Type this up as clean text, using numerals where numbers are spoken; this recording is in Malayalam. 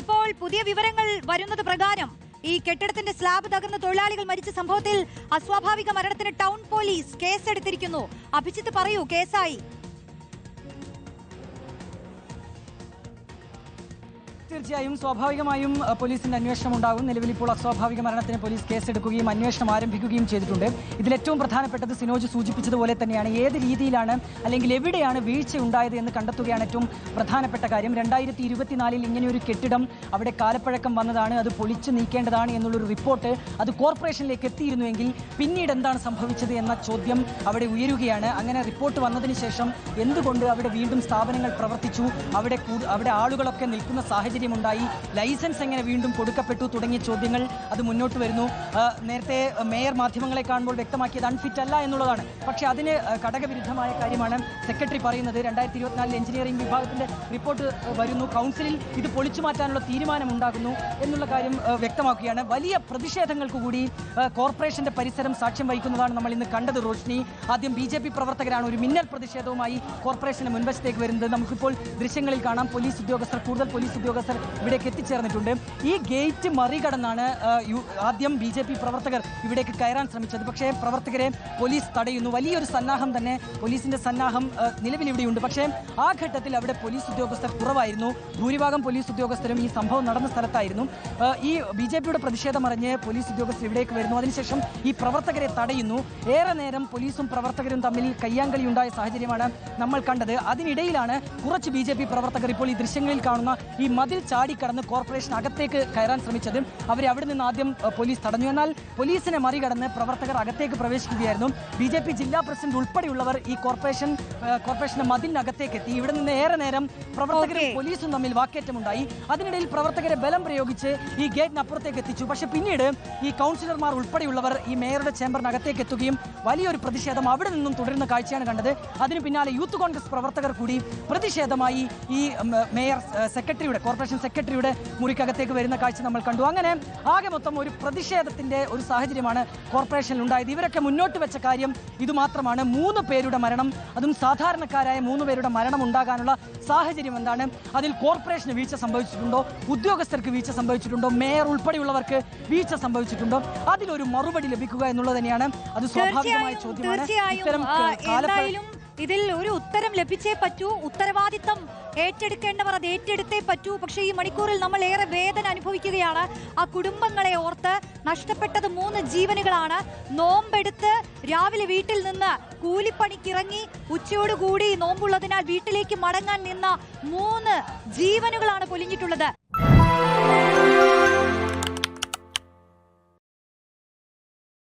ഇപ്പോൾ പുതിയ വിവരങ്ങൾ വരുന്നത് പ്രകാരം ഈ കെട്ടിടത്തിന്റെ സ്ലാബ് തകർന്ന തൊഴിലാളികൾ മരിച്ച സംഭവത്തിൽ അസ്വാഭാവിക മരണത്തിന് ടൗൺ പോലീസ് കേസെടുത്തിരിക്കുന്നു. അഭിജിത്ത് പറയൂ, കേസായി? തീർച്ചയായും സ്വാഭാവികമായും പോലീസിന്റെ അന്വേഷണം ഉണ്ടാകും. നിലവിൽ ഇപ്പോൾ അസ്വാഭാവിക മരണത്തിന് പോലീസ് കേസെടുക്കുകയും അന്വേഷണം ആരംഭിക്കുകയും ചെയ്തിട്ടുണ്ട്. ഇതിലേറ്റവും പ്രധാനപ്പെട്ടത് സിനോജ് സൂചിപ്പിച്ചതുപോലെ തന്നെയാണ് ഏത് രീതിയിലാണ് അല്ലെങ്കിൽ എവിടെയാണ് വീഴ്ച ഉണ്ടായത് എന്ന് കണ്ടെത്തുകയാണ് ഏറ്റവും പ്രധാനപ്പെട്ട കാര്യം. 2024 ഇങ്ങനെയൊരു കെട്ടിടം അവിടെ കാലപ്പഴക്കം വന്നതാണ്, അത് പൊളിച്ചു നീക്കേണ്ടതാണ് എന്നുള്ളൊരു റിപ്പോർട്ട് അത് കോർപ്പറേഷനിലേക്ക് എത്തിയിരുന്നുവെങ്കിൽ പിന്നീട് എന്താണ് സംഭവിച്ചത് എന്ന ചോദ്യം അവിടെ ഉയരുകയാണ്. അങ്ങനെ റിപ്പോർട്ട് വന്നതിന് ശേഷം എന്തുകൊണ്ട് അവിടെ വീണ്ടും സ്ഥാപനങ്ങൾ പ്രവർത്തിച്ചു, അവിടെ ആളുകളൊക്കെ നിൽക്കുന്ന സാഹചര്യം ഉണ്ടായി, ലൈസൻസ് എങ്ങനെ വീണ്ടും കൊടുക്കപ്പെട്ടു തുടങ്ങിയ ചോദ്യങ്ങൾ അത് മുന്നോട്ട് വരുന്നു. നേരത്തെ മേയർ മാധ്യമങ്ങളെ കാണുമ്പോൾ വ്യക്തമാക്കിയത് അൺഫിറ്റ് അല്ല എന്നുള്ളതാണ്. പക്ഷേ അതിന് ഘടകവിരുദ്ധമായ കാര്യമാണ് സെക്രട്ടറി പറയുന്നത്. 2024 എഞ്ചിനീയറിംഗ് വിഭാഗത്തിന്റെ റിപ്പോർട്ട് വരുന്നു, കൗൺസിലിൽ ഇത് പൊളിച്ചു മാറ്റാനുള്ള തീരുമാനമുണ്ടാകുന്നു എന്നുള്ള കാര്യം വ്യക്തമാക്കുകയാണ്. വലിയ പ്രതിഷേധങ്ങൾക്ക് കൂടി കോർപ്പറേഷന്റെ പരിസരം സാക്ഷ്യം വഹിക്കുന്നതാണ് നമ്മൾ ഇന്ന് കണ്ടത്. റോഷ്നി, ആദ്യം BJP പ്രവർത്തകരാണ് ഒരു മിന്നൽ പ്രതിഷേധവുമായി കോർപ്പറേഷന്റെ മുൻവശത്തേക്ക് വരുന്നത്. നമുക്കിപ്പോൾ ദൃശ്യങ്ങളിൽ കാണാം, കൂടുതൽ പോലീസ് ഉദ്യോഗസ്ഥർ ഇവിടേക്ക് എത്തിച്ചേർന്നിട്ടുണ്ട്. ഈ ഗേറ്റ് മറികടന്നാണ് ആദ്യം BJP പ്രവർത്തകർ ഇവിടേക്ക് കയറാൻ ശ്രമിച്ചത്. പക്ഷേ പ്രവർത്തകരെ പോലീസ് തടയുന്നു. വലിയൊരു സന്നാഹം തന്നെ, പോലീസിന്റെ സന്നാഹം നിലവിൽ ഇവിടെയുണ്ട്. പക്ഷേ ആ ഘട്ടത്തിൽ അവിടെ പോലീസ് ഉദ്യോഗസ്ഥർ കുറവായിരുന്നു. ഭൂരിഭാഗം പോലീസ് ഉദ്യോഗസ്ഥരും ഈ സംഭവം നടന്ന സ്ഥലത്തായിരുന്നു. ഈ BJPയുടെ പ്രതിഷേധം അറിഞ്ഞ് പോലീസ് ഉദ്യോഗസ്ഥർ ഇവിടേക്ക് വരുന്നു. അതിനുശേഷം ഈ പ്രവർത്തകരെ തടയുന്നു. ഏറെ നേരം പോലീസും പ്രവർത്തകരും തമ്മിൽ കയ്യാങ്കളി ഉണ്ടായ സാഹചര്യമാണ് നമ്മൾ കണ്ടത്. അതിനിടയിലാണ് കുറച്ച് BJP പ്രവർത്തകർ ഇപ്പോൾ ഈ ദൃശ്യങ്ങളിൽ കാണുന്ന ഈ മതിൽ ചാടിക്കടന്ന് കോർപ്പറേഷൻ അകത്തേക്ക് കയറാൻ ശ്രമിച്ചത്. അവരെ അവിടെ നിന്ന് ആദ്യം പോലീസ് തടഞ്ഞു. എന്നാൽ പോലീസിനെ മറികടന്ന് പ്രവർത്തകർ അകത്തേക്ക് പ്രവേശിക്കുകയായിരുന്നു. BJP ജില്ലാ പ്രസിഡന്റ് ഉൾപ്പെടെയുള്ളവർ ഈ കോർപ്പറേഷന്റെ മതിലിനകത്തേക്ക് എത്തി. ഇവിടെ നിന്ന് ഏറെ നേരം പ്രവർത്തകരും പോലീസും തമ്മിൽ വാക്കേറ്റമുണ്ടായി. അതിനിടയിൽ പ്രവർത്തകരെ ബലം പ്രയോഗിച്ച് ഈ ഗേറ്റിനപ്പുറത്തേക്ക് എത്തിച്ചു. പക്ഷേ പിന്നീട് ഈ കൗൺസിലർമാർ ഉൾപ്പെടെയുള്ളവർ ഈ മേയറുടെ ചേംബറിനകത്തേക്ക് എത്തുകയും വലിയൊരു പ്രതിഷേധം അവിടെ നിന്നും തുടരുന്ന കാഴ്ചയാണ് കണ്ടത്. അതിന് പിന്നാലെ യൂത്ത് കോൺഗ്രസ് പ്രവർത്തകർ കൂടി പ്രതിഷേധമായി ഈ മേയർ കോർപ്പറേഷൻ സെക്രട്ടറിയുടെ മുറിക്കകത്തേക്ക് വരുന്ന കാഴ്ച നമ്മൾ കണ്ടു. അങ്ങനെ ആകെ മൊത്തം ഒരു പ്രതിഷേധത്തിന്റെ ഒരു സാഹചര്യമാണ് കോർപ്പറേഷനിൽ ഉണ്ടായത്. ഇവരൊക്കെ മുന്നോട്ട് വെച്ച കാര്യം ഇതുമാത്രമാണ്: 3 പേരുടെ മരണം, അതും സാധാരണക്കാരായ 3 പേരുടെ മരണം ഉണ്ടാകാനുള്ള സാഹചര്യം എന്താണ്? അതിൽ കോർപ്പറേഷന് വീഴ്ച സംഭവിച്ചിട്ടുണ്ടോ? ഉദ്യോഗസ്ഥർക്ക് വീഴ്ച സംഭവിച്ചിട്ടുണ്ടോ? മേയർ ഉൾപ്പെടെയുള്ളവർക്ക് വീഴ്ച സംഭവിച്ചിട്ടുണ്ടോ? അതിലൊരു മറുപടി ലഭിക്കുക എന്നുള്ളത് തന്നെയാണ്. അത് സ്വാഭാവികമായ ചോദ്യമാണ്. ഇതിൽ ഒരു ഉത്തരം ലഭിച്ചേ പറ്റൂ. ഉത്തരവാദിത്തം ഏറ്റെടുക്കേണ്ടവർ അത് ഏറ്റെടുത്തേ പറ്റൂ. പക്ഷേ ഈ മണിക്കൂറിൽ നമ്മൾ ഏറെ വേദന അനുഭവിക്കുകയാണ്. ആ കുടുംബങ്ങളെ ഓർത്ത്. നഷ്ടപ്പെട്ടത് 3 ജീവനുകളാണ്. നോമ്പെടുത്ത് രാവിലെ വീട്ടിൽ നിന്ന് കൂലിപ്പണിക്കിറങ്ങി ഉച്ചയോടുകൂടി നോമ്പുള്ളതിനാൽ വീട്ടിലേക്ക് മടങ്ങാൻ നിന്ന 3 ജീവനുകളാണ് പൊലിഞ്ഞിട്ടുള്ളത്.